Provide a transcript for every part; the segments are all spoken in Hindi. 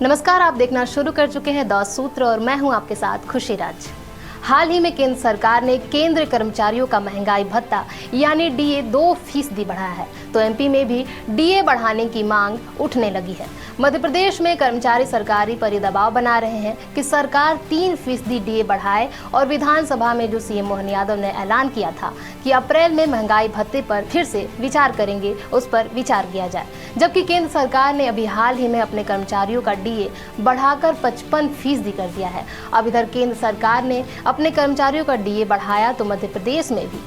नमस्कार, आप देखना शुरू कर चुके हैं द सूत्र और मैं हूं आपके साथ खुशी राज। हाल ही में केंद्र सरकार ने केंद्र कर्मचारियों का महंगाई भत्ता यानी डीए 2% बढ़ाया है, तो एमपी में भी डीए बढ़ाने की मांग उठने लगी है। मध्य प्रदेश में कर्मचारी सरकारी पर ये दबाव बना रहे हैं कि सरकार 3% डीए बढ़ाए और विधानसभा में जो सीएम मोहन यादव ने ऐलान किया था कि अप्रैल में महंगाई भत्ते पर फिर से विचार करेंगे, उस पर विचार किया जाए। जबकि केंद्र सरकार ने अभी हाल ही में अपने कर्मचारियों का डीए बढ़ाकर 55% कर दिया है। अब इधर केंद्र सरकार ने अपने कर्मचारियों का डीए बढ़ाया तो मध्य प्रदेश में भी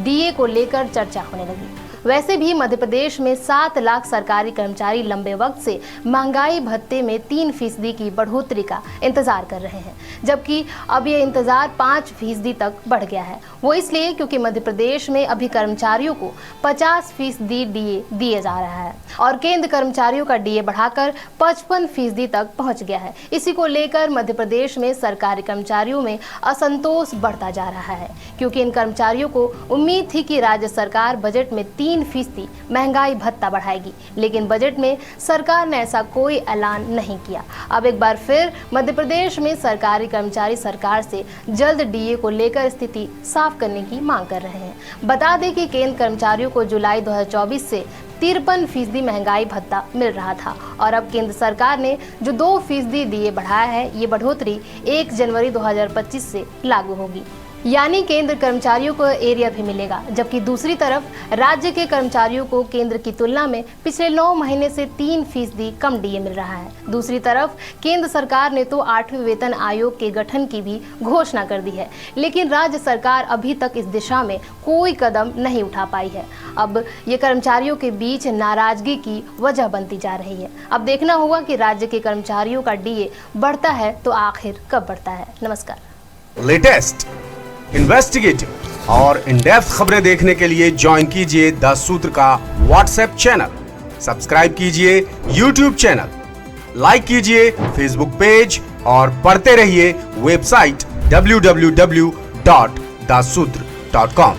डीए को लेकर चर्चा होने लगी। वैसे भी मध्य प्रदेश में 7 लाख सरकारी कर्मचारी लंबे वक्त से महंगाई भत्ते में 3% की बढ़ोतरी का इंतजार कर रहे हैं, जबकि अब ये इंतजार 5% तक बढ़ गया है। वो इसलिए क्योंकि मध्य प्रदेश में अभी कर्मचारियों को 50% डीए दिए जा रहा है और केंद्र कर्मचारियों का डीए बढ़ाकर 55% तक पहुंच गया है। इसी को लेकर मध्य प्रदेश में सरकारी कर्मचारियों में असंतोष बढ़ता जा रहा है, क्योंकि इन कर्मचारियों को उम्मीद थी कि राज्य सरकार बजट में 3% महंगाई भत्ता बढ़ाएगी, लेकिन बजट में सरकार ने ऐसा कोई ऐलान नहीं किया। अब एक बार फिर मध्य प्रदेश में सरकारी कर्मचारी सरकार से जल्द डीए को लेकर स्थिति साफ करने की मांग कर रहे हैं। बता दें कि केंद्र कर्मचारियों को जुलाई 2024 से 53% महंगाई भत्ता मिल रहा था और अब केंद्र सरकार ने जो 2% डीए बढ़ाया है, ये बढ़ोतरी 1 जनवरी 2025 से लागू होगी, यानी केंद्र कर्मचारियों को एरिया भी मिलेगा। जबकि दूसरी तरफ राज्य के कर्मचारियों को केंद्र की तुलना में पिछले 9 महीने से 3% कम डीए मिल रहा है। दूसरी तरफ केंद्र सरकार ने तो 8वें वेतन आयोग के गठन की भी घोषणा कर दी है, लेकिन राज्य सरकार अभी तक इस दिशा में कोई कदम नहीं उठा पाई है। अब ये कर्मचारियों के बीच नाराजगी की वजह बनती जा रही है। अब देखना होगा कि राज्य के कर्मचारियों का डीए बढ़ता है तो आखिर कब बढ़ता है। नमस्कार। लेटेस्ट, इन्वेस्टिगेटिव और इन डेप्थ खबरें देखने के लिए ज्वाइन कीजिए द सूत्र का व्हाट्सएप चैनल, सब्सक्राइब कीजिए यूट्यूब चैनल, लाइक कीजिए फेसबुक पेज और पढ़ते रहिए वेबसाइट www.daसूत्र.com।